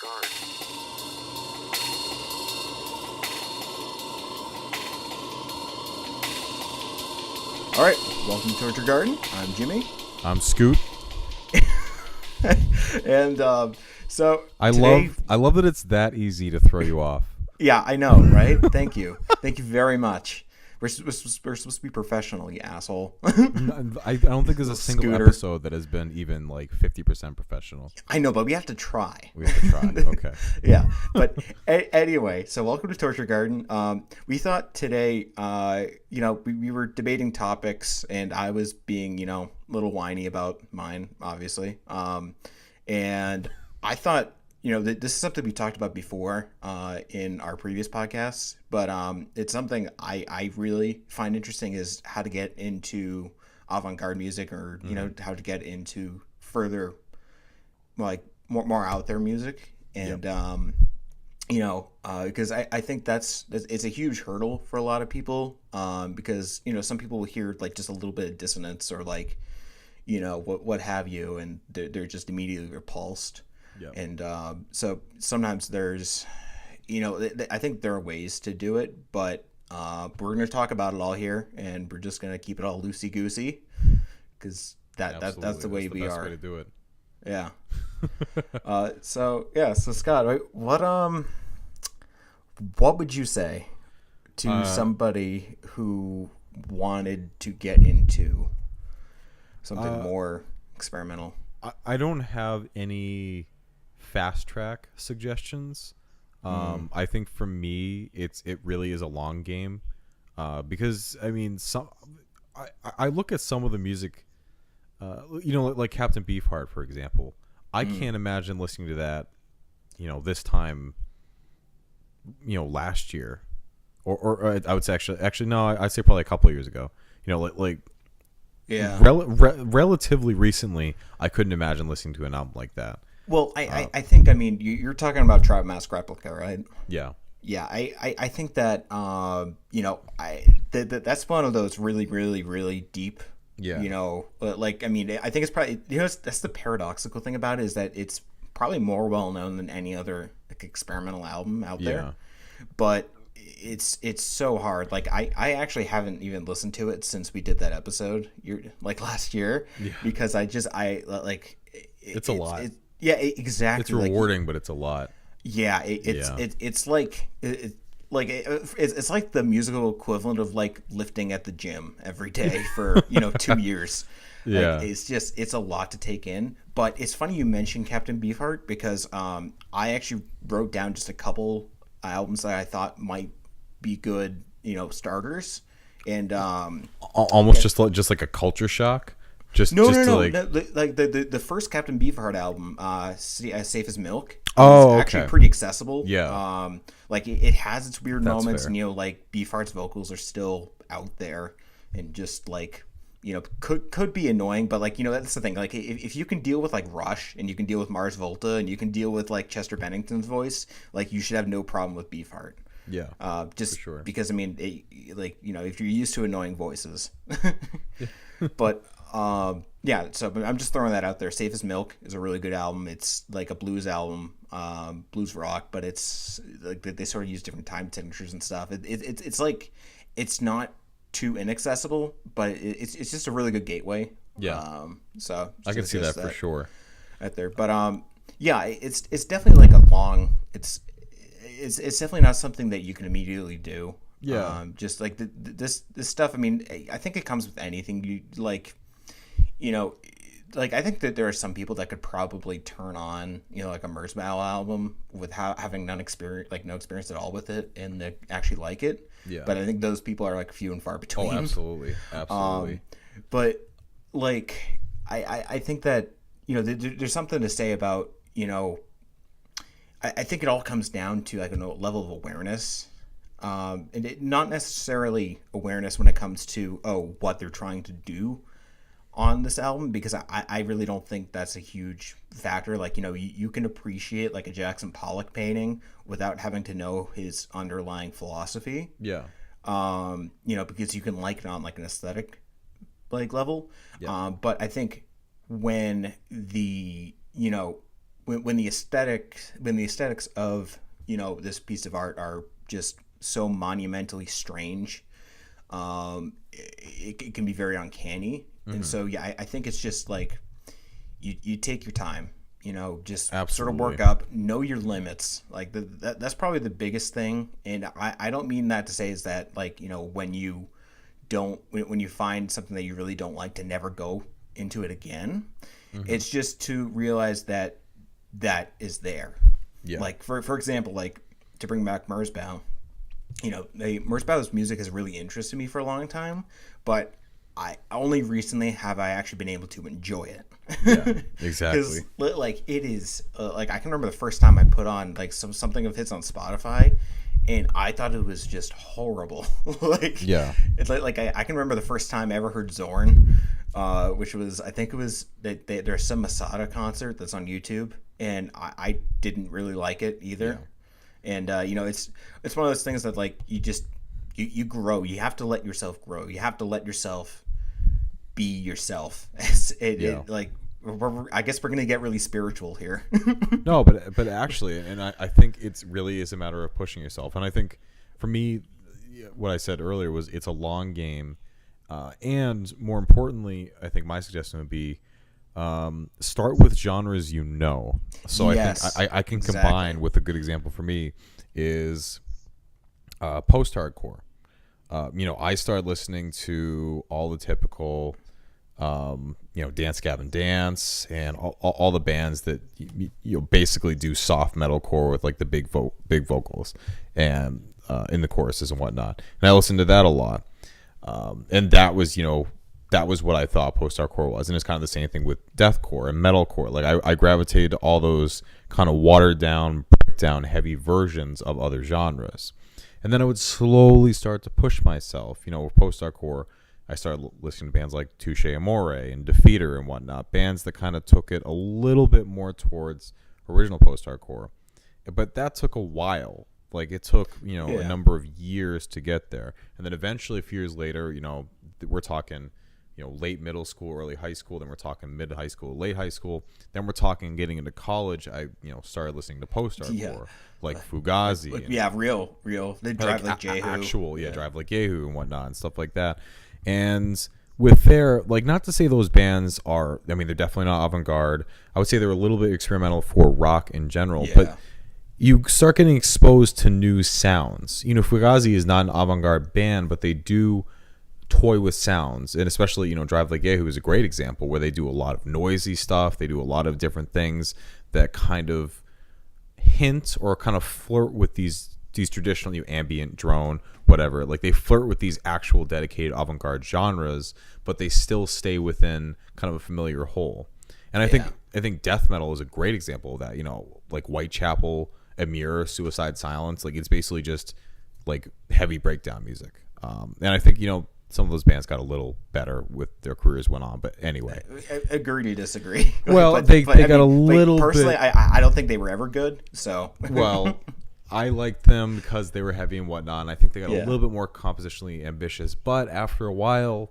Avant-Garde. All right, welcome to Torture Garden. I'm Jimmy, I'm Scoot. and so I today, love that it's that easy to throw you off. yeah, I know, right? Thank you very much. We're supposed to be professional, you asshole. I don't think there's a single Scooter. episode that has been even like 50% professional. I know, but we have to try. We have to try. Okay. Yeah, but anyway, so welcome to Torture Garden. We thought today, we were debating topics, and I was being, a little whiny about mine, obviously. And I thought, that this is something we talked about before in our previous podcasts, but it's something I really find interesting is how to get into avant-garde music, or how to get into further, like more out there music, and because I think it's a huge hurdle for a lot of people, because some people will hear like just a little bit of dissonance or like what have you, and they're just immediately repulsed. Yep. And so sometimes there's I think there are ways to do it, but we're going to talk about it all here, and we're just going to keep it all loosey goosey, because that's the way we are. Way to do it. Yeah. So Scott, what would you say to somebody who wanted to get into something more experimental? I don't have any fast track suggestions. I think for me, it really is a long game, because I mean, I look at some of the music, like Captain Beefheart, for example. I can't imagine listening to that, this time, last year, or I would say actually no, I'd say probably a couple of years ago. Yeah. Relatively recently, I couldn't imagine listening to an album like that. Well, I think, you're talking about Tribe Mask Replica, right? Yeah. Yeah, I think that, that's one of those really, really, really deep, I think it's probably, that's the paradoxical thing about it, is that it's probably more well-known than any other like experimental album out there. But it's so hard. Like, I actually haven't even listened to it since we did that episode, last year, because it's a lot. Exactly. It's rewarding, but it's a lot. Yeah, it's like it's like the musical equivalent of like lifting at the gym every day for 2 years. Yeah, it's a lot to take in. But it's funny you mentioned Captain Beefheart, because I actually wrote down just a couple albums that I thought might be good, starters, and almost just like a culture shock. No. Like the first Captain Beefheart album, Safe as Milk, is actually pretty accessible. Yeah. It has its weird moments, fair. and like Beefheart's vocals are still out there, and just like could be annoying, but like that's the thing. Like if you can deal with like Rush, and you can deal with Mars Volta, and you can deal with like Chester Bennington's voice, like you should have no problem with Beefheart. Yeah. Just for sure. because if you're used to annoying voices, but. So I'm just throwing that out there. Safe as Milk is a really good album. It's like a blues album, blues rock, but it's like they sort of use different time signatures and stuff. It's like, it's not too inaccessible, but it's just a really good gateway. Yeah. So I can see that for sure. Right there, but it's definitely like a long. It's definitely not something that you can immediately do. Yeah. Just like this stuff. I mean, I think it comes with anything you like. I think that there are some people that could probably turn on, like a Merzbow album without having no experience at all with it, and they actually like it. Yeah. But I think those people are like few and far between. Oh, absolutely. But like, I think that, there's something to say about, I think it all comes down to like a level of awareness. And not necessarily awareness when it comes to, what they're trying to do on this album, because I really don't think that's a huge factor. Like, you can appreciate like a Jackson Pollock painting without having to know his underlying philosophy. Yeah. Because you can like it on like an aesthetic like level. Yeah. But I think when when the aesthetics of this piece of art are just so monumentally strange, it can be very uncanny. And so yeah, I think it's just like you take your time, just sort of work Absolutely. up, know your limits. Like that's probably the biggest thing. And I don't mean that to say is that like when you don't when you find something that you really don't like, to never go into it again. It's just to realize that that is there. Yeah. Like for example, like to bring back Merzbow, Merzbow's music has really interested me for a long time, but I only recently have I actually been able to enjoy it. Yeah, exactly. Because like it is like I can remember the first time I put on like something of his on Spotify, and I thought it was just horrible. Like Yeah. it's like I can remember the first time I ever heard Zorn, which was I think it was that there's some Masada concert that's on YouTube, and I didn't really like it either. And it's one of those things that like you grow. You have to let yourself grow. You have to let yourself be yourself. I guess we're gonna get really spiritual here. No, but actually, and I think it's really is a matter of pushing yourself. And I think for me, what I said earlier was it's a long game, and more importantly, I think my suggestion would be start with genres you know. So Yes, I think I can exactly. combine with a good example for me is post-hardcore. I started listening to all the typical, Dance Gavin Dance and all the bands that basically do soft metalcore with like the big vocals and in the choruses and whatnot. And I listened to that a lot, and that was what I thought post-hardcore was. And it's kind of the same thing with deathcore and metalcore. Like I gravitated to all those kind of watered down, breakdown heavy versions of other genres. And then I would slowly start to push myself. With post-hardcore, I started listening to bands like Touche Amore and Defeater and whatnot, bands that kind of took it a little bit more towards original post-hardcore. But that took a while. Like it took, a number of years to get there. And then eventually, a few years later, we're talking, late middle school, early high school. Then we're talking mid high school, late high school. Then we're talking getting into college. I, started listening to post-hardcore. Like Fugazi. Real. They drive like Jehu. Actual, drive like Jehu and whatnot and stuff like that. And with their, like, not to say those bands are, I mean, they're definitely not avant-garde. I would say they're a little bit experimental for rock in general. Yeah. But you start getting exposed to new sounds. Fugazi is not an avant-garde band, but they do toy with sounds. And especially, Drive Like Jehu is a great example where they do a lot of noisy stuff. They do a lot of different things that kind of hint or kind of flirt with these traditional ambient drone whatever, like they flirt with these actual dedicated avant-garde genres, but they still stay within kind of a familiar whole. And I think death metal is a great example of that. Like Whitechapel, Amir, Suicide Silence, like it's basically just like heavy breakdown music. And I think some of those bands got a little better with their careers went on, but anyway. Agree to disagree. Well, they got a little personally, bit. I don't think they were ever good. So Well, I liked them because they were heavy and whatnot, and I think they got a little bit more compositionally ambitious. But after a while,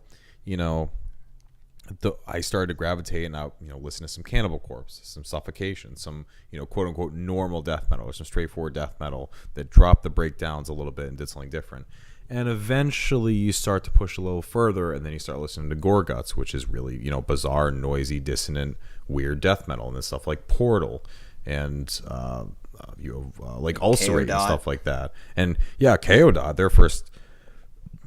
I started to gravitate and out, listen to some Cannibal Corpse, some Suffocation, some, quote unquote normal death metal, or some straightforward death metal that dropped the breakdowns a little bit and did something different. And eventually you start to push a little further, and then you start listening to Gorguts, which is really, bizarre, noisy, dissonant, weird death metal, and then stuff like Portal and you have like Ulcerate and stuff like that. And yeah, Chaodot, their first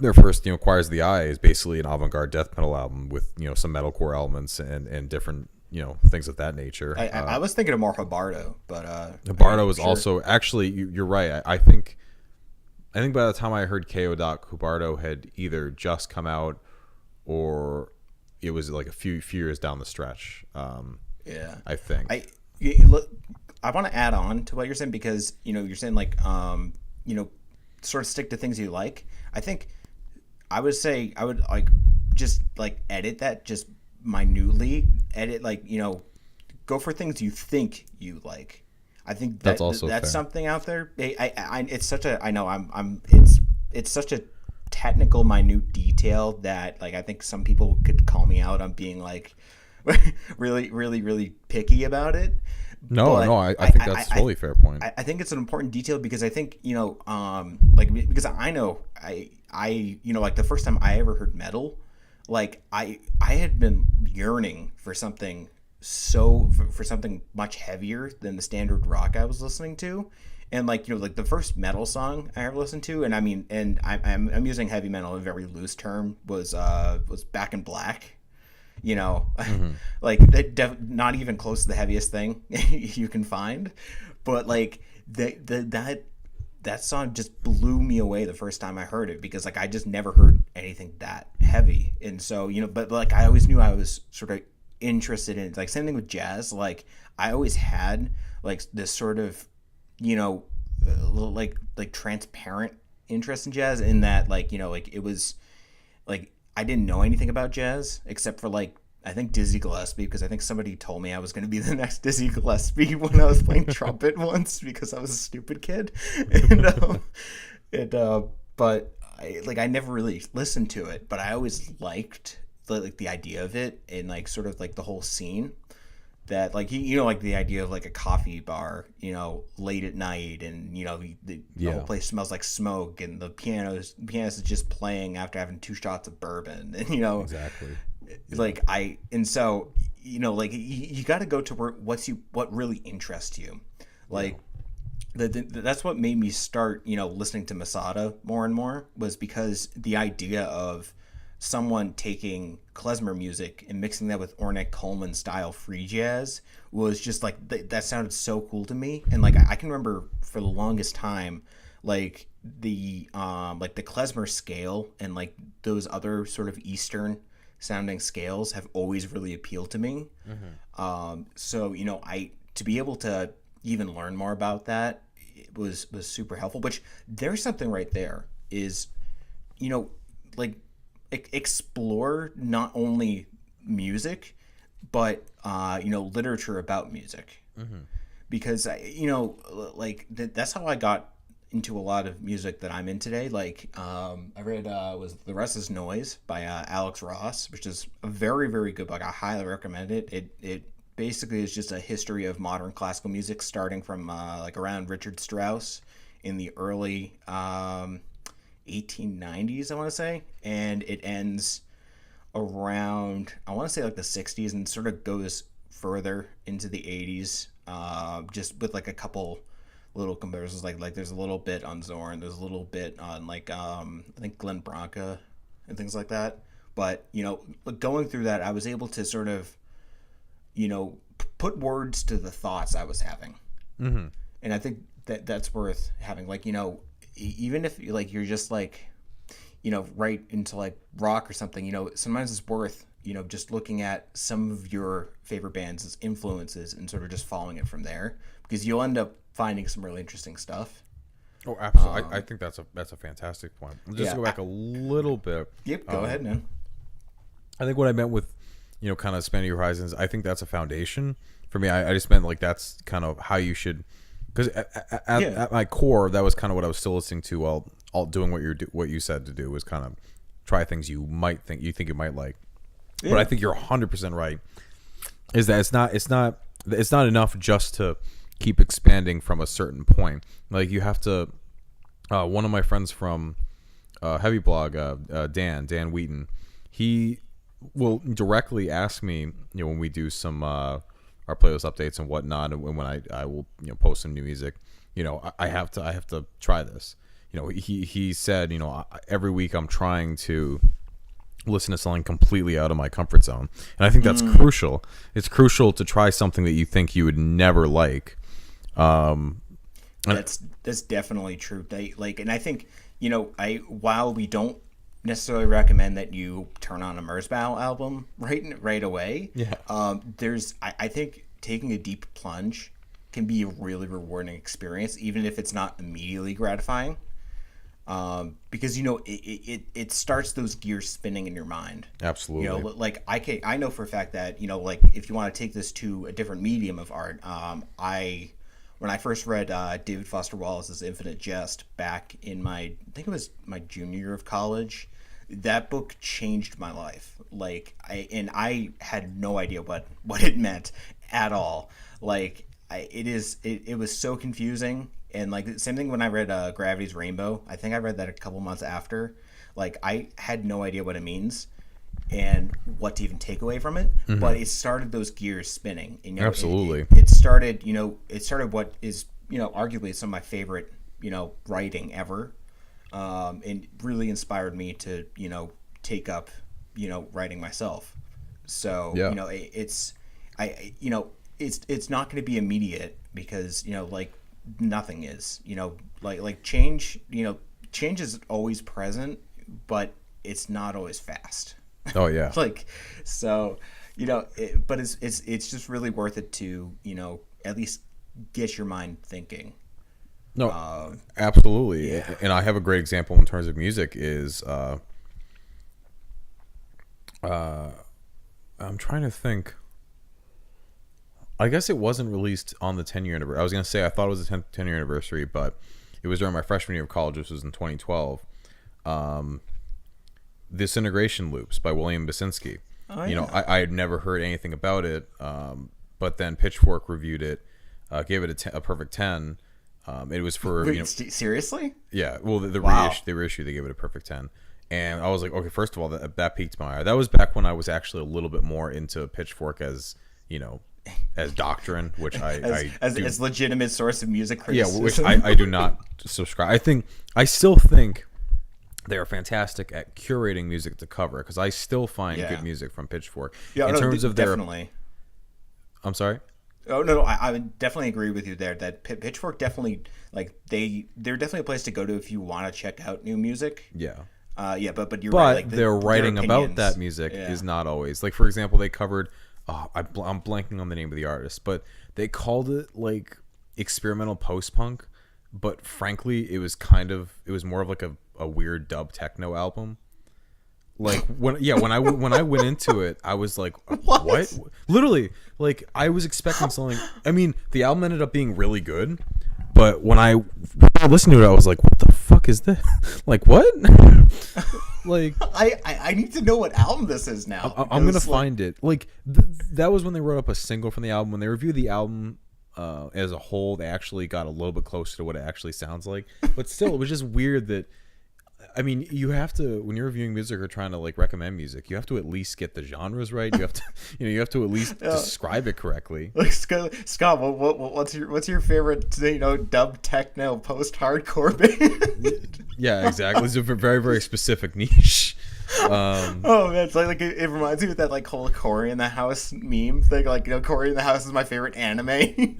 Choirs of the Eye is basically an avant-garde death metal album with some metalcore elements and different things of that nature. I was thinking of more Habardo, but Habardo is also actually you're right. I think by the time I heard Chaodot, Habardo had either just come out or it was like a few years down the stretch. I think I want to add on to what you're saying because you're saying like sort of stick to things you like. I think I would say I would like just like edit that just minutely, edit like go for things you think you like. I think that's also that's fair. Something out there. It's such a it's such a technical minute detail that like I think some people could call me out on being like really picky about it. No, no, but I think that's totally a fair point. I think it's an important detail because I think like because I know like the first time I ever heard metal, like I had been yearning for something for something much heavier than the standard rock I was listening to. And like like the first metal song I ever listened to, and I mean, and I'm using heavy metal in a very loose term, was Back in Black. You know, Hmm. like not even close to the heaviest thing you can find, but like that song just blew me away the first time I heard it because like I just never heard anything that heavy. And so but like I always knew I was sort of interested in it. Like same thing with jazz. Like I always had like this sort of like transparent interest in jazz, in that like like it was like I didn't know anything about jazz except for like I think Dizzy Gillespie, because I think somebody told me I was going to be the next Dizzy Gillespie when I was playing trumpet once because I was a stupid kid. And but I never really listened to it, but I always liked the idea of it, and like sort of like the whole scene, that like like the idea of like a coffee bar late at night, and the whole place smells like smoke, and the pianist is just playing after having 2 shots of bourbon, and Exactly. like and so like you got to go to where what really interests you, like that's what made me start listening to Masada more and more, was because the idea of someone taking klezmer music and mixing that with Ornette Coleman style free jazz was just like that sounded so cool to me. And like I can remember for the longest time, like the klezmer scale and like those other sort of Eastern sounding scales have always really appealed to me. So I to be able to even learn more about that, it was super helpful. Which there's something right there is like explore not only music but literature about music, because like that's how I got into a lot of music that I'm in today. Like I read was The Rest Is Noise by Alex Ross, which is a very, very good book. I highly recommend it. It basically is just a history of modern classical music, starting from like around Richard Strauss in the early 1890s, I want to say, and it ends around, I want to say, like the 60s, and sort of goes further into the 80s, just with like a couple little comparisons. Like there's a little bit on Zorn, there's a little bit on like I think Glenn Branca and things like that. But going through that, I was able to sort of put words to the thoughts I was having, and I think that that's worth having. Like even if like you're just like right into like rock or something, sometimes it's worth just looking at some of your favorite bands as influences and sort of just following it from there, because you'll end up finding some really interesting stuff. Oh, absolutely. I think that's a fantastic point. Just to go back a little bit. Yep, go ahead, man. I think what I meant with kind of expanding your horizons, I think that's a foundation for me. I just meant like that's kind of how you should, because at my core, that was kind of what I was still listening to while all doing what you said to do, was kind of try things you think you might like. Yeah. But I think you're 100% right. Is that it's not enough just to keep expanding from a certain point. Like you have to. One of my friends from Heavy Blog, Dan Wheaton, he will directly ask me, when we do some our playlist updates and whatnot, and when I will post some new music, I have to try this. He said, every week I'm trying to listen to something completely out of my comfort zone, and I think that's crucial. It's crucial to try something that you think you would never like. That's definitely true. And I think while we don't necessarily recommend that you turn on a Merzbow album right away, I think taking a deep plunge can be a really rewarding experience, even if it's not immediately gratifying. Because it starts those gears spinning in your mind. Absolutely. Like I know for a fact that like if you want to take this to a different medium of art, when I first read David Foster Wallace's Infinite Jest back in I think it was my junior year of college, that book changed my life. Like I had no idea what it meant at all. Like it was so confusing. And like same thing when I read Gravity's Rainbow. I think I read that a couple months after. Like I had no idea what it means and what to even take away from it. But it started those gears spinning. And, Absolutely. It started, it started what is, arguably some of my favorite, writing ever. And really inspired me to, take up, writing myself. So, Yeah. It's not going to be immediate because, like nothing is, like change, change is always present, but it's not always fast. Oh yeah. Like, so, but it's just really worth it to, at least get your mind thinking. No, absolutely. Yeah. And I have a great example in terms of music is I'm trying to think. I guess it wasn't released on the 10-year anniversary. I was going to say I thought it was the 10-year anniversary, but it was during my freshman year of college. This was in 2012. Disintegration Loops by William Basinski. Oh, yeah. I had never heard anything about it, but then Pitchfork reviewed it, gave it a perfect 10. It was for Wait, seriously? Yeah. Well, the Wow. reissue they gave it a perfect 10, and I was like, okay, first of all, that piqued my eye. That was back when I was actually a little bit more into Pitchfork as as doctrine, which as legitimate source of music yeah, criticism. which I do not subscribe. I still think they are fantastic at curating music to cover because I still find Yeah. good music from Pitchfork Yeah, in no, terms of their. definitely. I'm sorry. Oh no, I would definitely agree with you there. That Pitchfork definitely they're definitely a place to go to if you want to check out new music. Yeah. Yeah, but you're But right. Like their writing about opinions. that music Yeah. is not always like. For example, they covered. I'm blanking on the name of the artist, but they called it like experimental post punk. But frankly, it was more of like a weird dub techno album. Like when I went into it, I was like, what? Literally, like I was expecting something. I mean, the album ended up being really good, but when I listened to it, I was like, what the fuck is this? Like what? Like I need to know what album this is now. I'm gonna find it. Like that was when they wrote up a single from the album. When they reviewed the album as a whole, they actually got a little bit closer to what it actually sounds like. But still, it was just weird that. I mean, you have to when you're reviewing music or trying to like recommend music, you have to at least get the genres right. You have to, you have to at least describe it correctly. Like Scott, what's your favorite dub techno post hardcore band? Yeah, exactly. It's a very very specific niche. Oh man, it's like it reminds me of that like whole Corey in the House meme thing. Like Corey in the House is my favorite anime.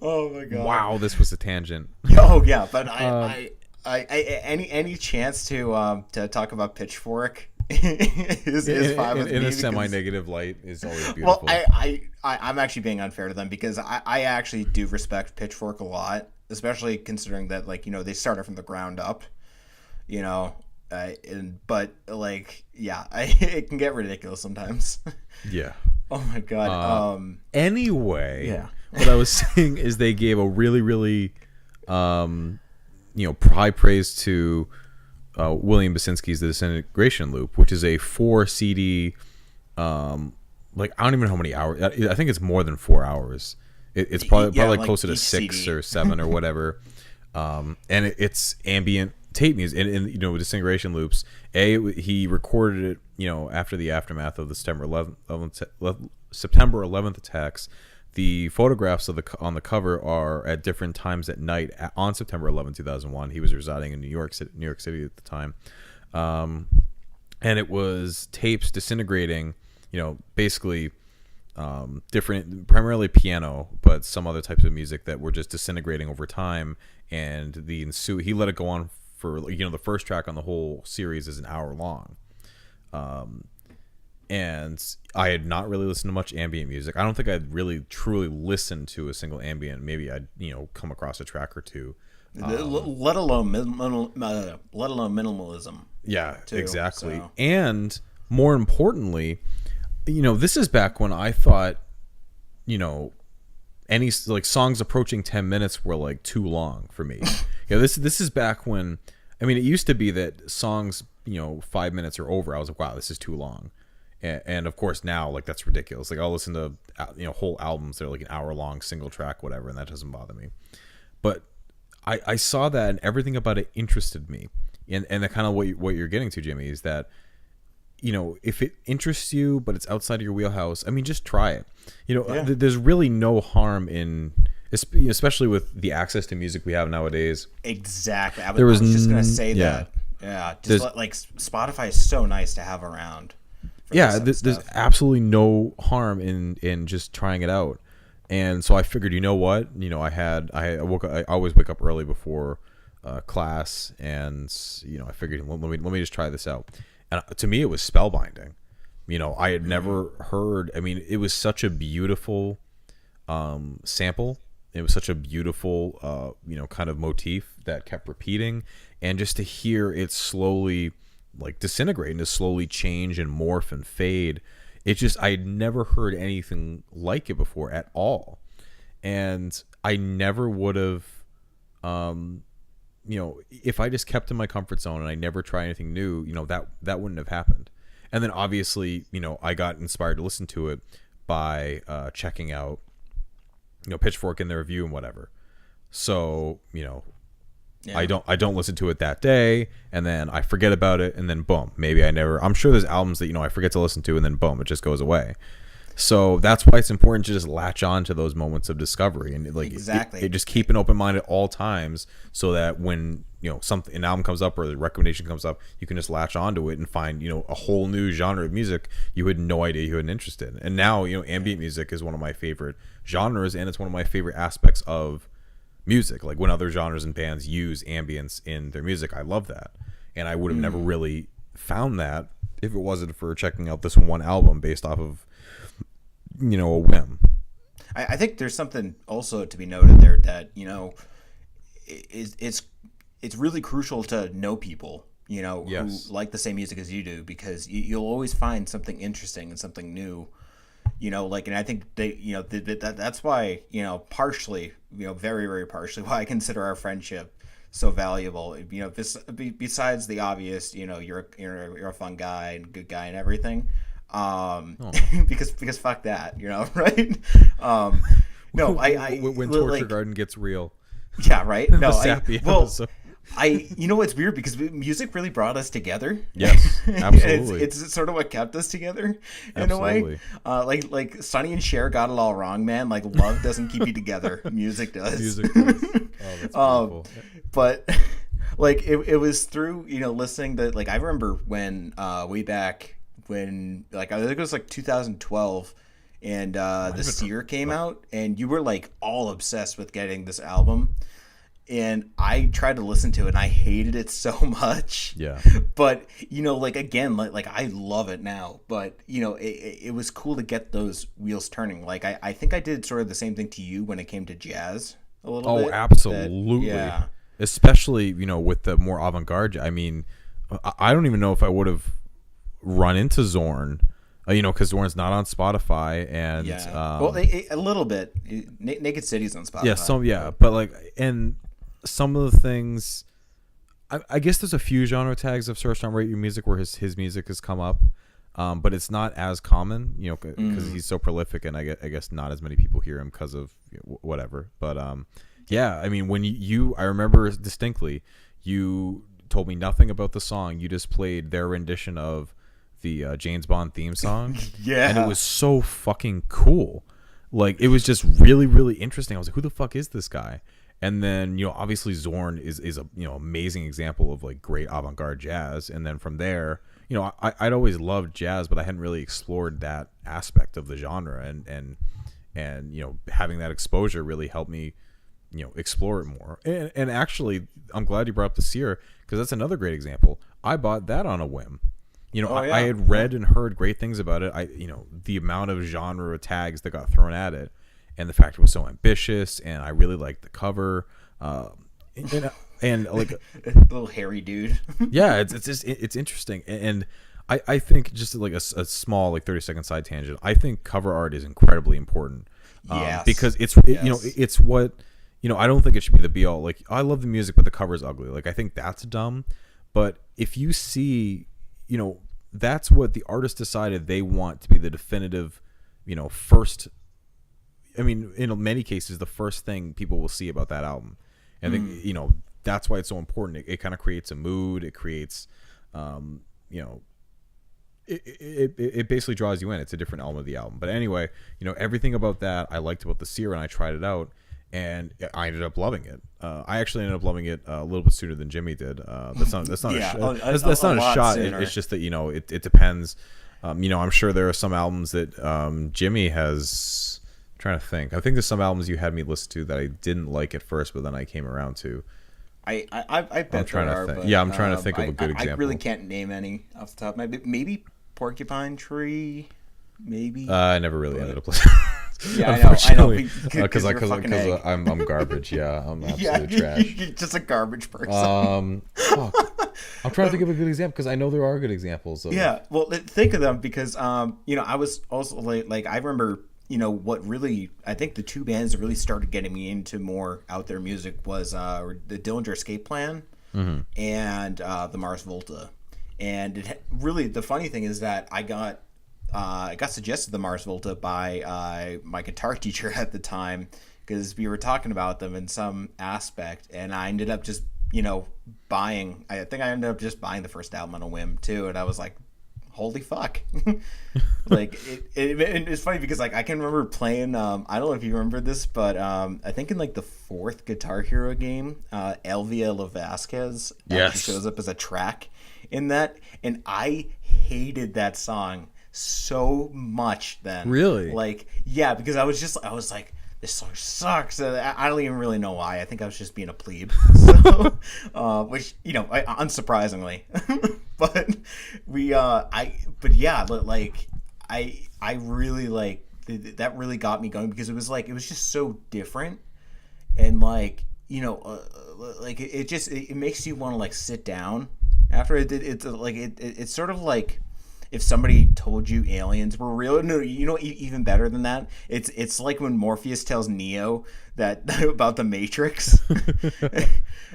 Oh my god! Wow, this was a tangent. Oh yeah, but I any chance to talk about Pitchfork is fine with me in a because- semi-negative light is always beautiful. Well, I'm actually being unfair to them because I actually do respect Pitchfork a lot, especially considering that they started from the ground up, but like it can get ridiculous sometimes. Yeah. Oh my god. Anyway, Yeah. What I was saying is they gave a really, really, high praise to William Basinski's The Disintegration Loop, which is a 4 CD. I don't even know how many hours. I think it's more than 4 hours. It's probably like closer to 6 CD. or 7 or whatever. And it's ambient tape music. And Disintegration Loops. He recorded it, after the aftermath of the September 11th attacks. The photographs on the cover are at different times at night on September 11, 2001. He was residing in New York City at the time. And it was tapes disintegrating, basically different, primarily piano, but some other types of music that were just disintegrating over time. And he let it go on for, the first track on the whole series is an hour long. And I had not really listened to much ambient music. I don't think I'd really truly listened to a single ambient. Maybe I'd come across a track or two. Let alone minimalism. Yeah, too, exactly. so. And more importantly, this is back when I thought, any like songs approaching 10 minutes were like too long for me. This is back when, it used to be that songs, 5 minutes or over, I was like, wow, this is too long. And of course now, like, that's ridiculous. Like, I'll listen to whole albums that are like an hour long, single track, whatever, and that doesn't bother me. But I saw that, and everything about it interested me. And the kind of what you're getting to, Jimmy, is that, if it interests you, but it's outside of your wheelhouse, I mean, just try it. Yeah. There's really no harm in, especially with the access to music we have nowadays. Exactly. I was just gonna say that. Yeah. Like Spotify is so nice to have around. Yeah, there's absolutely no harm in just trying it out. And so I figured, you know what? I always wake up early before class, and I figured, let me just try this out. And to me, it was spellbinding. I had never heard. I mean, it was such a beautiful sample. It was such a beautiful kind of motif that kept repeating, and just to hear it slowly like disintegrate and to slowly change and morph and fade. I had never heard anything like it before at all. And I never would have, if I just kept in my comfort zone and I never try anything new, that wouldn't have happened. And then obviously, I got inspired to listen to it by checking out, Pitchfork in their review and whatever. So, yeah. I don't listen to it that day, and then I forget about it, and then boom, I'm sure there's albums that I forget to listen to, and then boom, it just goes away. So that's why it's important to just latch on to those moments of discovery, and exactly. Just keep an open mind at all times, so that when an album comes up or the recommendation comes up, you can just latch onto it and find a whole new genre of music you had no idea you had an interest in. And now ambient music is one of my favorite genres, and it's one of my favorite aspects of music. Like, when other genres and bands use ambience in their music, I love that. And I would have never really found that if it wasn't for checking out this one album based off of a whim. I think there's something also to be noted there that it's really crucial to know people Yes. who like the same music as you do, because you'll always find something interesting and something new. And I think that's why, partially, very, very partially why I consider our friendship so valuable. Besides the obvious, you're a fun guy and good guy and everything. Because fuck that, right? No, when Torture Garden gets real. Yeah, right. No, episode. It's weird because music really brought us together. Yes, absolutely. it's sort of what kept us together in Absolutely. a way. Like Sonny and Cher got it all wrong, man. Like, love doesn't keep you together. Music does. Music does. Oh, that's beautiful. But like it was through listening to, like, I remember when way back when, like, I think it was like 2012, and The Seer came out, and you were like all obsessed with getting this album. And I tried to listen to it, and I hated it so much. Yeah. But again, like I love it now. But it was cool to get those wheels turning. Like, I think I did sort of the same thing to you when it came to jazz a little bit. Oh, absolutely. Yeah. Especially with the more avant-garde. I mean, I don't even know if I would have run into Zorn. Because Zorn's not on Spotify, and a little bit. Naked City's on Spotify. Yeah, but and some of the things, I guess there's a few genre tags of Search on Rate Your Music where his music has come up, but it's not as common, because he's so prolific, and I guess not as many people hear him because of whatever. But yeah, I mean, when I remember distinctly, you told me nothing about the song. You just played their rendition of the James Bond theme song. Yeah, and it was so fucking cool. Like, it was just really, really interesting. I was like, who the fuck is this guy? And then obviously Zorn is a amazing example of like great avant-garde jazz. And then from there, I'd always loved jazz, but I hadn't really explored that aspect of the genre, and having that exposure really helped me explore it more. And actually, I'm glad you brought up The Seer, because that's another great example. I bought that on a whim. I had read and heard great things about it. The amount of genre tags that got thrown at it, and the fact it was so ambitious, and I really liked the cover, and like little hairy dude. Yeah, it's interesting, and I think, just like a small 30-second side tangent, I think cover art is incredibly important. Yes. Because it's it's what I don't think it should be the be all. Like, I love the music, but the cover is ugly. Like, I think that's dumb. But if you see that's what the artist decided they want to be the definitive, first. I mean, in many cases, the first thing people will see about that album, and that's why it's so important. It kind of creates a mood. It creates, it basically draws you in. It's a different element of the album. But anyway, everything about that I liked about the Seer, and I tried it out, and I ended up loving it. I actually ended up loving it a little bit sooner than Jimmy did. That's not that's not a shot. It's just that it depends. I'm sure there are some albums that Jimmy has. I'm trying to think. I think there's some albums you had me listen to that I didn't like at first, but then I came around to. I bet I'm trying to think. Yeah, I'm trying to think of a good example. I really can't name any off the top of my head. Maybe Porcupine Tree. Maybe. I never really ended up listening. Yeah, I know. Because I'm garbage. Yeah, I'm absolute trash. You're just a garbage person. Fuck. I'm trying to think of a good example because I know there are good examples. Well, think of them because I was also like I remember what really I think the two bands that really started getting me into more out there music was the Dillinger Escape Plan and the Mars Volta, and really the funny thing is that I got suggested the Mars Volta by my guitar teacher at the time because we were talking about them in some aspect, and I ended up just buying. I think I ended up just buying the first album on a whim too, and I was like, holy fuck. Like it's funny because like I can remember playing I don't know if you remember this, but I think in like the fourth Guitar Hero game, Elvia La Vasquez actually shows up as a track in that, and I hated that song so much then. Really? Like, yeah, because I was like, this song sucks. I don't even really know why. I think I was just being a plebe. So, which, unsurprisingly. But I really like, that really got me going because it was just so different. And like, like it makes you want to like sit down after it. It's sort of like, if somebody told you aliens were real, no, even better than that. It's like when Morpheus tells Neo that about the Matrix,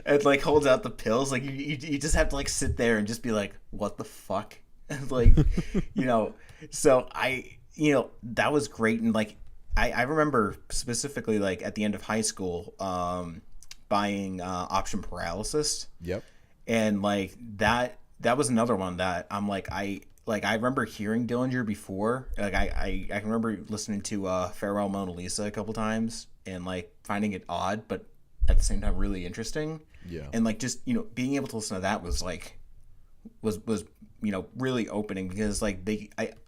and like holds out the pills. Like you just have to like sit there and just be like, what the fuck, like, So that was great, and like I remember specifically like at the end of high school, buying Option Paralysis. Yep. And like that was another one that I'm like I remember hearing Dillinger before. Like I can remember listening to Farewell Mona Lisa a couple times and like finding it odd, but at the same time really interesting. Yeah. And like just being able to listen to that was like was really opening because like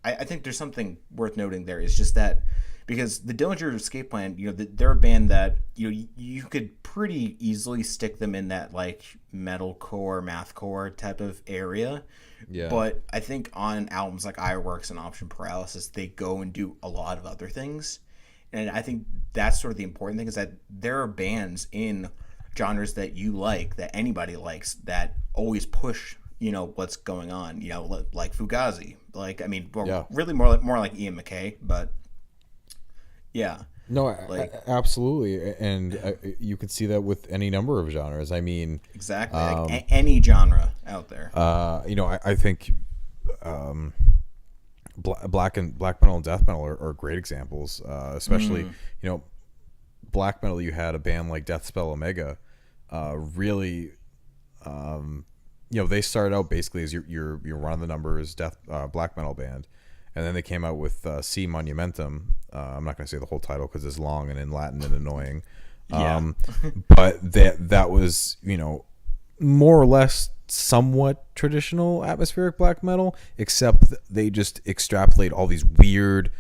I think there's something worth noting there. It's just that because the Dillinger Escape Plan, they're a band that you could pretty easily stick them in that like metalcore, mathcore type of area. Yeah. But I think on albums like Ironworks and Option Paralysis, they go and do a lot of other things. And I think that's sort of the important thing is that there are bands in genres that you like, that anybody likes, that always push, what's going on, like Fugazi. Like, I mean, really more like Ian MacKaye, but yeah. No, absolutely, and you could see that with any number of genres. I mean, exactly, like any genre out there. I think black metal and death metal are great examples. Especially, black metal. You had a band like Deathspell Omega, really. They started out basically as your run of the numbers black metal band. And then they came out with C Monumentum. I'm not going to say the whole title because it's long and in Latin and annoying. But that was, more or less somewhat traditional atmospheric black metal, except they just extrapolate all these weird,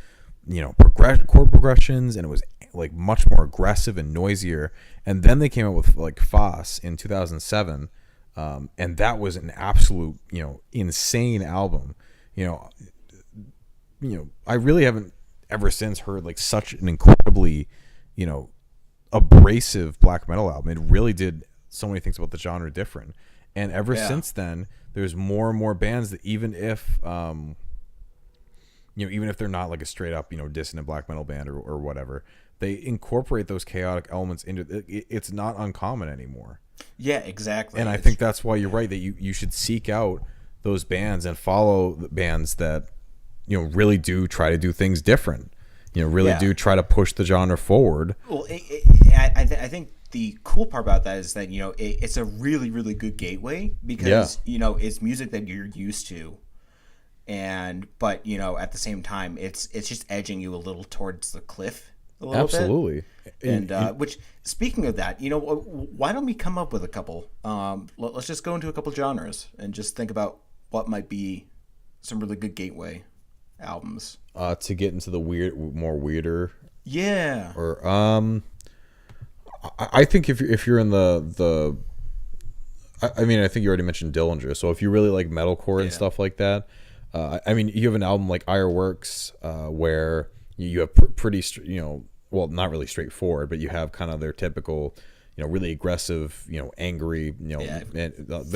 chord progressions, and it was like much more aggressive and noisier. And then they came out with like Foss in 2007, and that was an absolute, insane album. I really haven't ever since heard like such an incredibly, abrasive black metal album. It really did so many things about the genre different. And ever since then, there's more and more bands that even if they're not like a straight up, dissonant black metal band or whatever, they incorporate those chaotic elements into it. It's not uncommon anymore. Yeah, exactly. And I think that's why you're right that you should seek out those bands and follow the bands that really do try to do things different. Really do try to push the genre forward. Well, I think the cool part about that is that it's a really really good gateway because it's music that you're used to, but at the same time it's just edging you a little towards the cliff a little Absolutely. bit. And which, speaking of that, why don't we come up with a couple? Let's just go into a couple genres and just think about what might be some really good gateway albums to get into the more weirder. Yeah. Or I think if you're in the I mean, I think you already mentioned Dillinger. So if you really like metalcore and stuff like that, I mean, you have an album like Ironworks, where you have pretty, well, not really straightforward, but you have kind of their typical, really aggressive, angry, but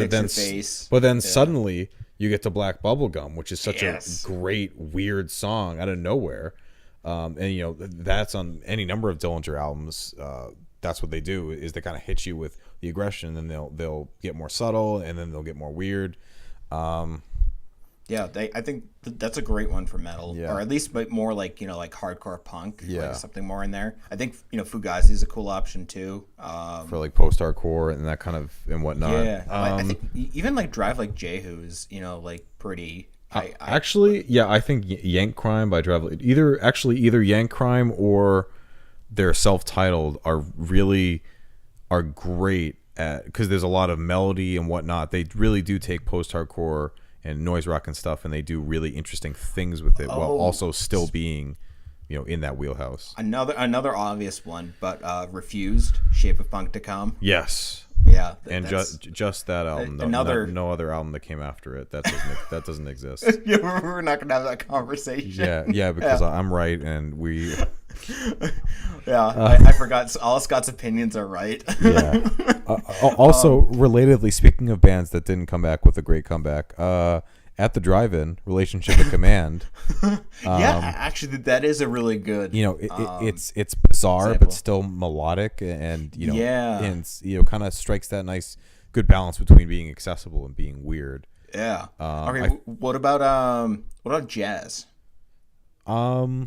then suddenly you get to Black Bubblegum, which is such a great, weird song out of nowhere. And that's on any number of Dillinger albums. That's what they do, is they kind of hit you with the aggression, and then they'll get more subtle, and then they'll get more weird. I think that's a great one for metal, or at least more like like hardcore punk, like something more in there. I think Fugazi is a cool option too, for like post-hardcore and that kind of and whatnot. I think even like Drive Like Jehu is like pretty. I think Yank Crime by Drive either Yank Crime or their self-titled are great at, because there's a lot of melody and whatnot. They really do take post-hardcore and noise rock and stuff, and they do really interesting things with it, while also still being in that wheelhouse. Another obvious one, but Refused, Shape of Punk to Come. Yes. Yeah, and just that album. No other album that came after it. That doesn't exist. We're not gonna have that conversation. Yeah, because I'm right, and we. I forgot. All Scott's opinions are right. Also, relatedly, speaking of bands that didn't come back with a great comeback, at the Drive-In, Relationship of Command. Actually, that is a really good. It's bizarre example. but still melodic, and kind of strikes that nice, good balance between being accessible and being weird. Yeah. Okay. What about jazz? Because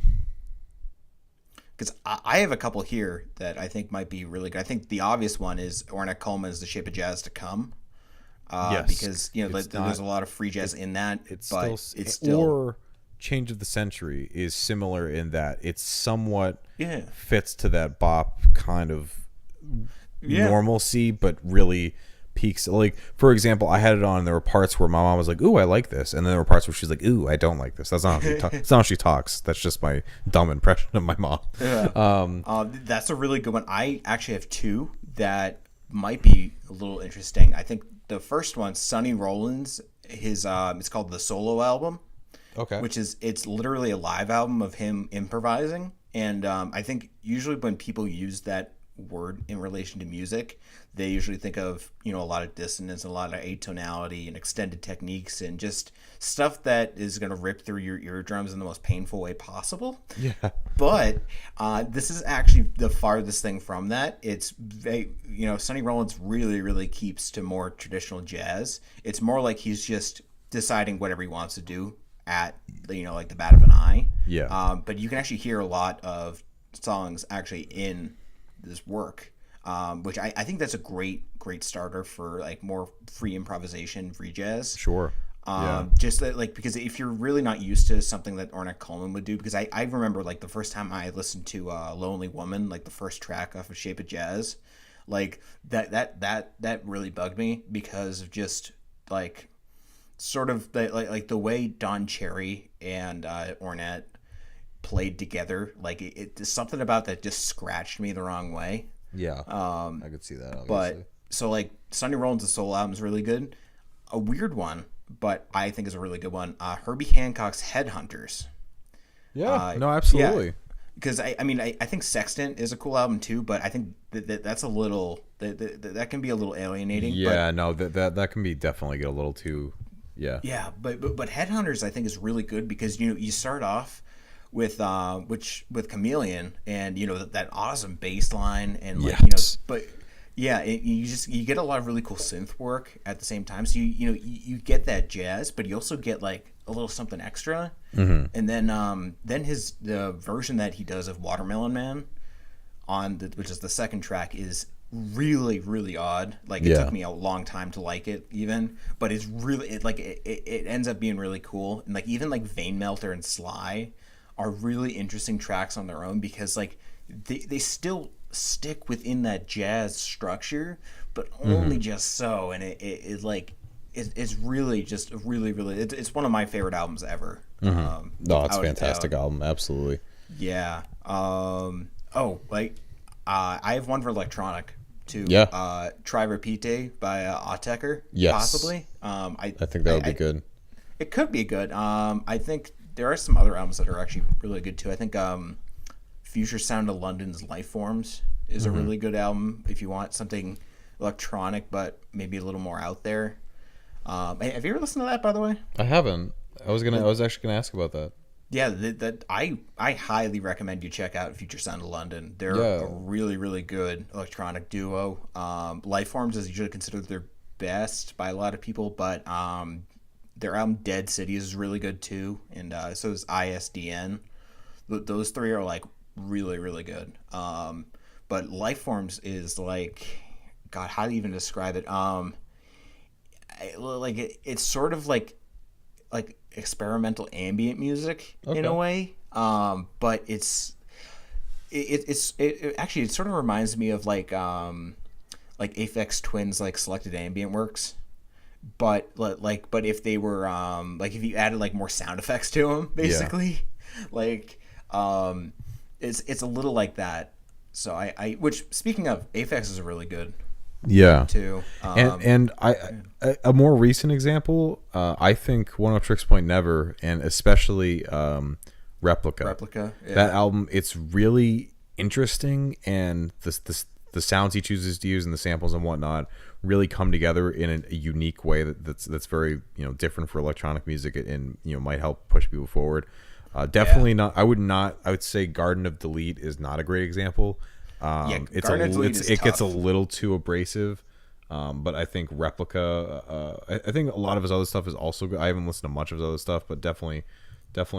I have a couple here that I think might be really good. I think the obvious one is Ornette Coleman's "The Shape of Jazz to Come." Because there's a lot of free jazz in that, it's still or Change of the Century is similar in that it somewhat fits to that bop kind of normalcy, but really peaks. Like, for example, I had it on and there were parts where my mom was like, "Ooh, I like this," and then there were parts where she's like, "Ooh, I don't like this." That's not that's not how she talks. That's just my dumb impression of my mom. That's a really good one. I actually have two that might be a little interesting. I think the first one, Sonny Rollins, his it's called the Solo Album. Okay. It's literally a live album of him improvising, and I think usually when people use that word in relation to music, they usually think of a lot of dissonance, a lot of atonality, and extended techniques, and just stuff that is going to rip through your eardrums in the most painful way possible. Yeah. But this is actually the farthest thing from that. It's Sonny Rollins really really keeps to more traditional jazz. It's more like he's just deciding whatever he wants to do at like the bat of an eye. Yeah. But you can actually hear a lot of songs actually in this work, which I think that's a great starter for like more free improvisation, free jazz. Sure. Just that, like, because if you're really not used to something that Ornette Coleman would do, because I remember like the first time I listened to Lonely Woman, like the first track off of Shape of Jazz, like that really bugged me because of just like sort of like the way Don Cherry and Ornette played together, like it's something about that just scratched me the wrong way. I could see that, obviously. But so like Sonny Rollins' solo album is really good. A weird one, but I think is a really good one, Herbie Hancock's Headhunters. No, absolutely. Because I think Sextant is a cool album too, but I think that's a little that can be a little alienating. That can be definitely get a little too but Headhunters I think is really good because you start off with Chameleon and that awesome bass line and like but Yeah, you get a lot of really cool synth work at the same time. So you get that jazz, but you also get like a little something extra. And then the version that he does of Watermelon Man which is the second track, is really odd. Like it took Yeah. me a long time to like it even, but it's really it ends up being really cool. And like even like Vein Melter and Sly are really interesting tracks on their own, because like they still stick within that jazz structure, but only just so. And it's really just really it's one of my favorite albums ever. No, it's a Without a doubt. fantastic album. Absolutely. Yeah. I have one for electronic too. Yeah. Try Repeat by Autechre. Yes. Possibly. I think that would be good. It could be good. I think there are some other albums that are actually really good too. I think Future Sound of London's Life Forms is a really good album if you want something electronic but maybe a little more out there. Have you ever listened to that, by the way? I haven't. I was actually gonna ask about that. Yeah, that I highly recommend you check out Future Sound of London. They're Yeah. a really good electronic duo. Lifeforms is usually considered their best by a lot of people, but their album Dead Cities is really good too, and so is ISDN. Those three are like really good. But Lifeforms is like, God, how do you even describe it? It's sort of like experimental ambient music in a way, but it actually it sort of reminds me of like Aphex Twin's like Selected Ambient Works, but if they were like if you added like more sound effects to them, basically. like it's a little like that. So I which, speaking of, Aphex is a really good Yeah. too. And a more recent example, I think One Up Tricks Point Never, and especially Replica. Yeah. That album, it's really interesting, and the sounds he chooses to use and the samples and whatnot really come together in a unique way that's very different for electronic music, and might help push people forward. Definitely not. I would say Garden of Delete is not a great example. It gets a little too abrasive, but I think Replica. I think a lot of his other stuff is also good. I haven't listened to much of his other stuff, but definitely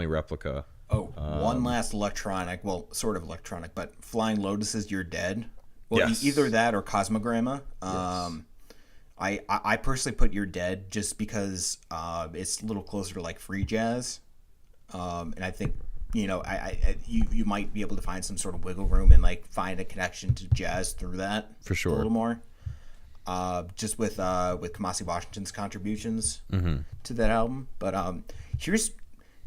Replica. One last electronic, well, sort of electronic, but Flying Lotus's You're Dead. Well, Yes. either that or Cosmogramma. I personally put You're Dead just because it's a little closer to like free jazz, and I think you might be able to find some sort of wiggle room and like find a connection to jazz through that For sure. a little more. Just with Kamasi Washington's contributions to that album, but here's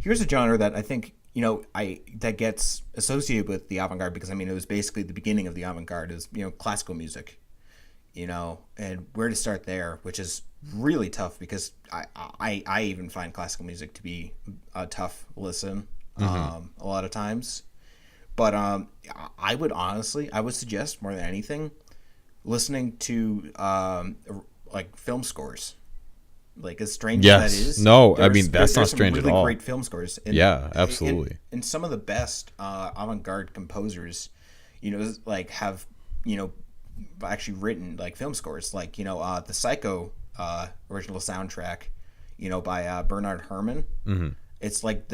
a genre that I think that gets associated with the avant-garde, because it was basically the beginning of the avant-garde, is classical music, and where to start there, which is really tough, because I even find classical music to be a tough listen a lot of times. But I would suggest, more than anything, listening to like film scores. Like, as strange as that is, No, that's not strange really at all. Great film scores. And, Yeah, absolutely. And some of the best avant-garde composers, like have actually written like film scores, like the Psycho original soundtrack, by Bernard Herrmann. Mm-hmm. It's like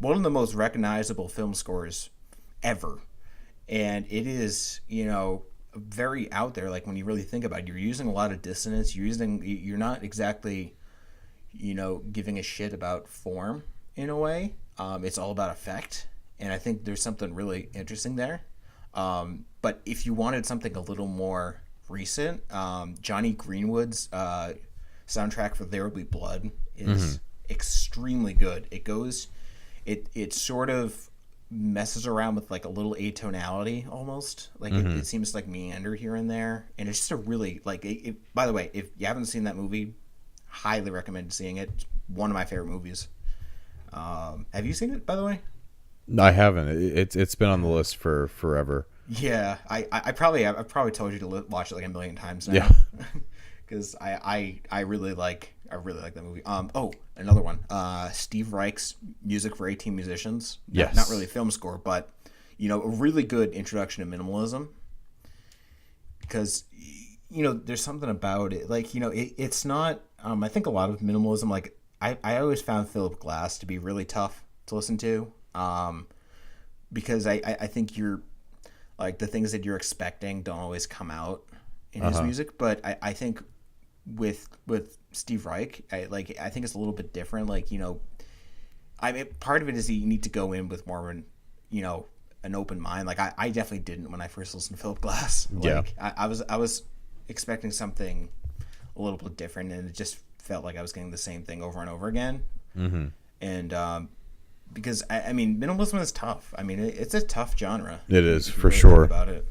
one of the most recognizable film scores ever, and it is very out there. Like, when you really think about it, you're using a lot of dissonance. You're not exactly giving a shit about form in a way. It's all about effect, and I think there's something really interesting there. But if you wanted something a little more recent, Johnny Greenwood's soundtrack for There Will Be Blood is extremely good. It sort of messes around with like a little atonality almost. Like it seems like meander here and there, and it's just a really by the way, if you haven't seen that movie, highly recommend seeing it. It's one of my favorite movies. Have you seen it, by the way? No, I haven't. It's been on the list for forever. Yeah, I've probably told you to watch it like a million times now. Yeah. Because I really like that movie. Another one. Steve Reich's Music for 18 Musicians. Not really a film score, but a really good introduction to minimalism. because there's something about it. Like it's not. I think a lot of minimalism. Like I always found Philip Glass to be really tough to listen to. Because I think you're like the things that you're expecting don't always come out in his music. But I think with Steve Reich, I think it's a little bit different. Like I mean, part of it is that you need to go in with more of an open mind. Like I definitely didn't when I first listened to Philip Glass. Like I was expecting something a little bit different, and it just felt like I was getting the same thing over and over again. Mm-hmm. And because I mean, minimalism is tough. I mean, it's a tough genre. It is for really sure about it.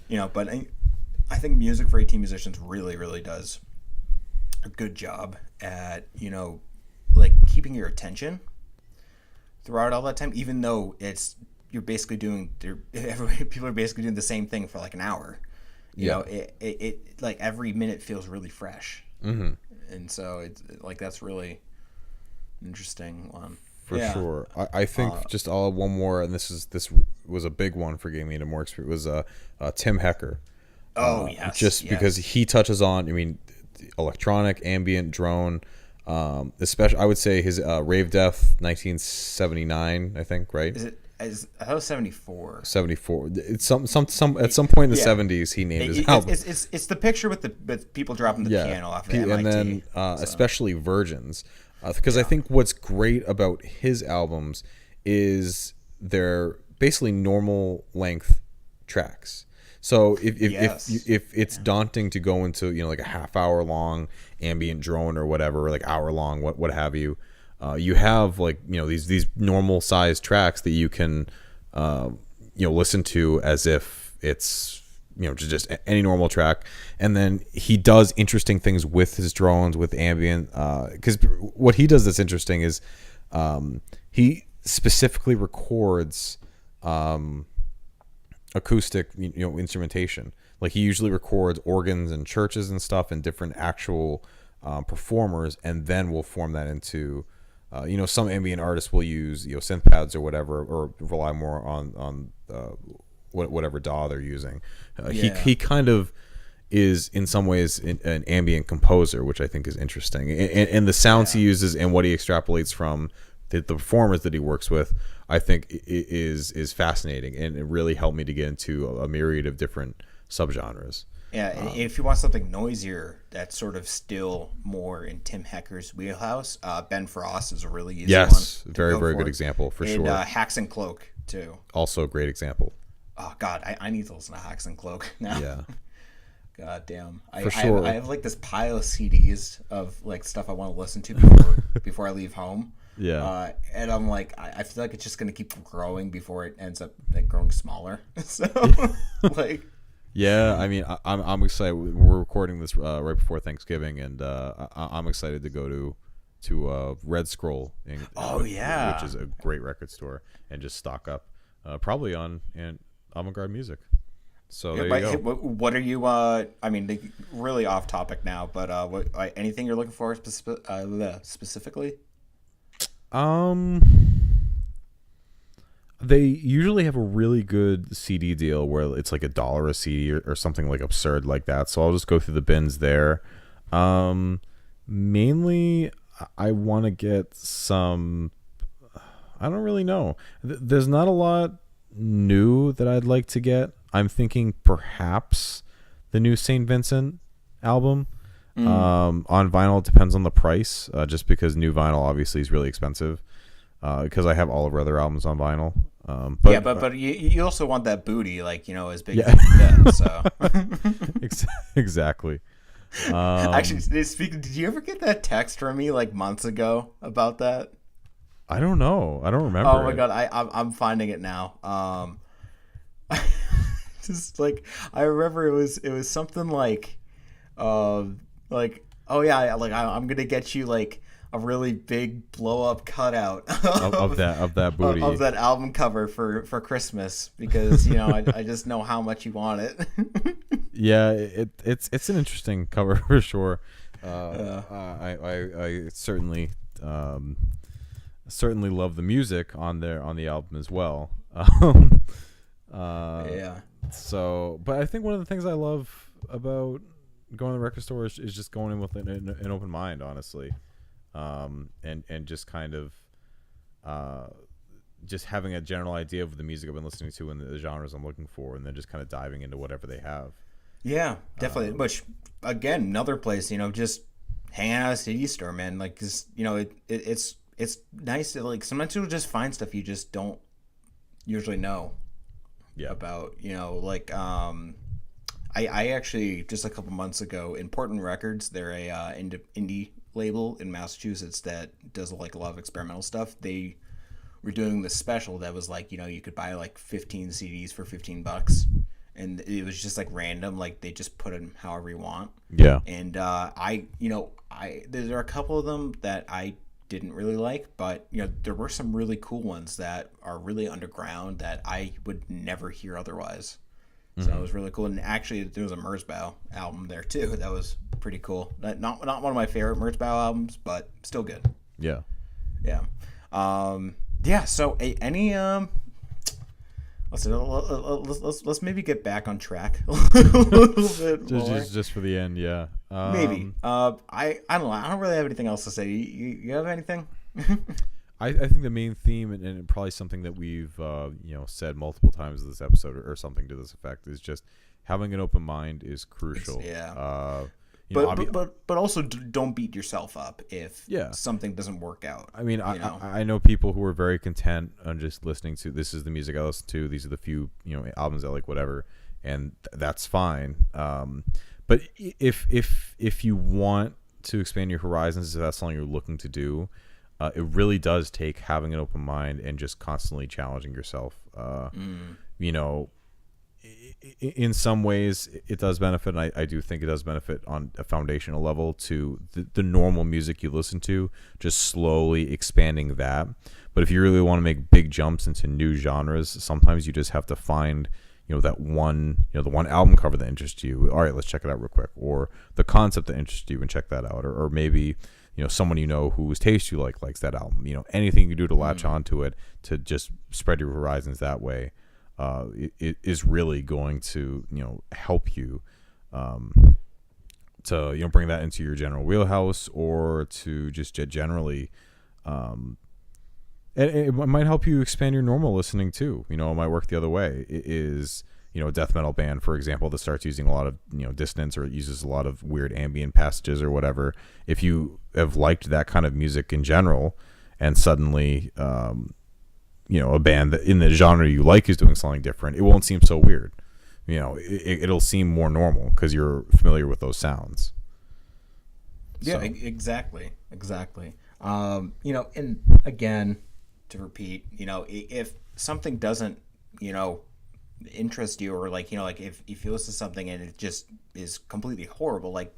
But I think music for 18 musicians really, really does a good job at like keeping your attention throughout all that time, even though people are basically doing the same thing for like an hour. It like every minute feels really fresh. Mm-hmm. And so it's like that's really interesting one. For sure. I think just one more, and this was a big one for getting me into more experience, was Tim Hecker. Yes. Just because he touches on, I mean, electronic, ambient, drone, especially, I would say his Rave Death 1979, I think, right? I thought it was 74. 74. It's some at some point in the 70s he named his album. It's the picture with people dropping the piano off of MIT. And then especially Virgins. Because I think what's great about his albums is they're basically normal length tracks. So if it's daunting to go into like a half hour long ambient drone or whatever, or like hour long what have you, you have like these normal sized tracks that you can listen to as if it's just any normal track. And then he does interesting things with his drones, with ambient, because what he does that's interesting is he specifically records acoustic instrumentation. Like he usually records organs and churches and stuff and different actual performers, and then we'll form that into some ambient artists will use synth pads or whatever, or rely more on whatever DAW they're using. He kind of is in some ways an ambient composer, which I think is interesting, and the sounds he uses and what he extrapolates from the performers that he works with, I think is fascinating, and it really helped me to get into a myriad of different subgenres. And if you want something noisier that's sort of still more in Tim Hecker's wheelhouse, Ben Frost is a really easy one. Yes, very, very good example for sure. And Hacks and Cloak, too. Also a great example. Oh, God, I need to listen to Hacks and Cloak now. Yeah. God damn. Sure. I have like this pile of CDs of like stuff I want to listen to before I leave home. Yeah. And I'm like, I feel like it's just going to keep growing before it ends up like growing smaller. So, like... Yeah, I mean, I'm excited. We're recording this right before Thanksgiving, and I'm excited to go to Red Scroll. Which is a great record store, and just stock up, probably on Avant-Garde music. So there you go. What are you? I mean, really off topic now, but anything you're looking for specifically? They usually have a really good CD deal where it's like $1 a CD or something like absurd like that. So I'll just go through the bins there. Mainly, I want to get some. I don't really know. There's not a lot new that I'd like to get. I'm thinking perhaps the new St. Vincent album. On vinyl, it depends on the price. Just because new vinyl obviously is really expensive. Because I have all of our other albums on vinyl. But you also want that booty, like as big as you can get. So exactly. Actually, speaking, did you ever get that text from me like months ago about that? I don't know. I don't remember. Oh my god, I'm finding it now. Just like I remember, it was something like oh yeah, like I'm gonna get you like a really big blow up cutout of that booty of that album cover for Christmas, because I just know how much you want it. Yeah, it's an interesting cover for sure. I certainly love the music on the album as well. Yeah. So, but I think one of the things I love about going to the record store is just going in with an open mind, honestly, and just kind of just having a general idea of the music I've been listening to and the genres I'm looking for, and then just kind of diving into whatever they have. Yeah, definitely. Which again, another place, just hang out at a CD store, man. Like, 'cause, it's nice to, like, sometimes you'll just find stuff you just don't usually know about. Like, I actually just a couple months ago, Important Records, they're a indie label in Massachusetts that does like a lot of experimental stuff. They were doing this special that was like, you could buy like 15 CDs for $15, and it was just like random, like they just put them however you want. Yeah. And there are a couple of them that I didn't really like, but there were some really cool ones that are really underground that I would never hear otherwise. So it was really cool. And actually, there was a Merzbow album there too that was pretty cool. Not one of my favorite Merzbow albums, but still good. Yeah. Yeah. Yeah. So any let's maybe get back on track a little bit more. Just for the end, yeah. Maybe. I don't know. I don't really have anything else to say. You have anything? I think the main theme, and probably something that we've said multiple times in this episode, or something to this effect, is just having an open mind is crucial. But also don't beat yourself up if something doesn't work out. I mean, I know people who are very content on just listening to, this is the music I listen to, these are the few albums I like, whatever, and that's fine. But if you want to expand your horizons, if that's something you're looking to do, it really does take having an open mind and just constantly challenging yourself. In some ways it does benefit, and I do think it does benefit on a foundational level to the normal music you listen to, just slowly expanding that. But if you really want to make big jumps into new genres, sometimes you just have to find that one, the one album cover that interests you. All right, let's check it out real quick. Or the concept that interests you, and check that out. Or maybe someone whose taste you likes that album. Anything you do to latch onto it, to just spread your horizons that way, it is really going to help you to bring that into your general wheelhouse, or to just generally, and it might help you expand your normal listening too. It might work the other way. It is a death metal band, for example, that starts using a lot of dissonance, or it uses a lot of weird ambient passages or whatever. If you have liked that kind of music in general, and suddenly a band that in the genre you like is doing something different, it won't seem so weird. It'll seem more normal because you're familiar with those sounds. Yeah, so. Exactly. And again, to repeat, if something doesn't interest you, or like if you listen to something and it just is completely horrible, like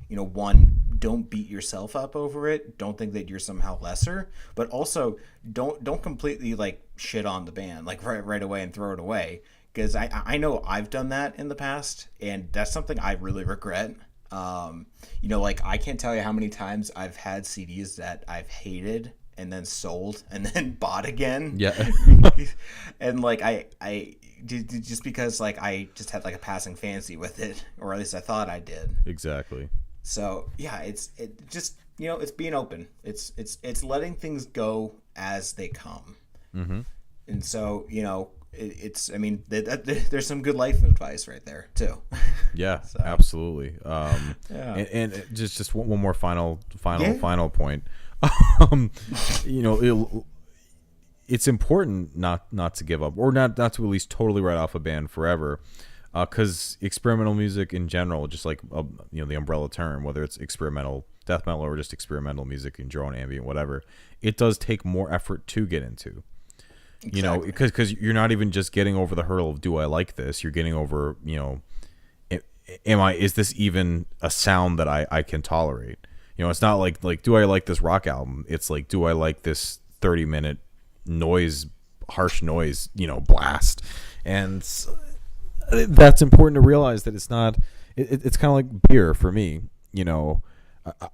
one, don't beat yourself up over it. Don't think that you're somehow lesser, but also don't completely like shit on the band like right away and throw it away, because I know I've done that in the past, and that's something I really regret. Like I can't tell you how many times I've had CDs that I've hated and then sold and then bought again. Yeah. And like I just because like I just had like a passing fancy with it, or at least I thought I did. Exactly. So yeah, it's being open. It's letting things go as they come. Mm-hmm. And so there's some good life advice right there too. Yeah, so. Absolutely. Yeah. And just one more final point. It's important not to give up, or not to at least totally write off a band forever. Because experimental music in general, just like the umbrella term, whether it's experimental death metal or just experimental music in drone ambient, whatever, it does take more effort to get into. Exactly. Because you're not even just getting over the hurdle of, do I like this? You're getting over, is this even a sound that I can tolerate? It's not like do I like this rock album? It's like, do I like this 30-minute harsh noise blast? And that's important to realize, that it's not. It's kind of like beer for me.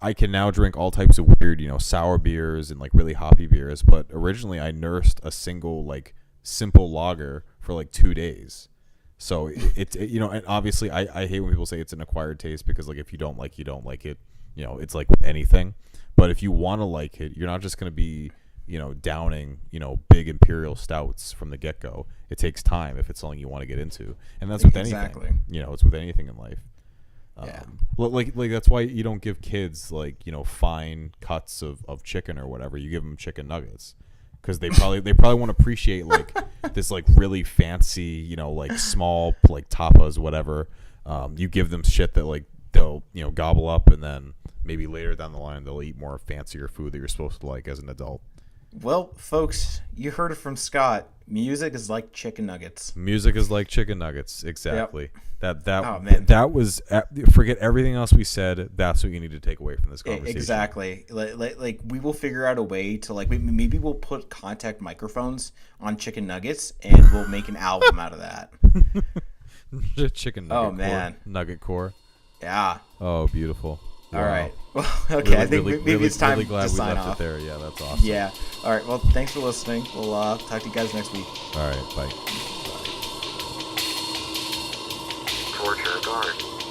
I can now drink all types of weird, sour beers and like really hoppy beers. But originally, I nursed a single like simple lager for like 2 days. So you know, and obviously I hate when people say it's an acquired taste, because like if you don't like, you don't like it. You know, it's like anything. But if you want to like it, you're not just going to be, you know, downing, you know, big imperial stouts from the get go. It takes time if it's something you want to get into, and that's with Exactly. anything. You know, it's with anything in life. Yeah. Like that's why you don't give kids, like, you know, fine cuts of chicken or whatever. You give them chicken nuggets, because they probably won't appreciate like this like really fancy, you know, like small like tapas, whatever. You give them shit that like they'll, you know, gobble up, and then maybe later down the line they'll eat more fancier food that you're supposed to like as an adult. Well, folks, you heard it from Scott. Music is like chicken nuggets. Music is like chicken nuggets. Exactly. Yep. That was, forget everything else we said. That's what you need to take away from this conversation. Exactly. Like we will figure out a way to like maybe we'll put contact microphones on chicken nuggets and we'll make an album out of that. Chicken nugget. Oh man. Core. Nugget core. Yeah. Oh, beautiful. All Wow. right. Well, okay. Really, I think really, maybe it's time really glad to we sign left off. it there. Yeah, that's awesome. Yeah. All right. Well, thanks for listening. We'll talk to you guys next week. All right. Bye. Torture Garden.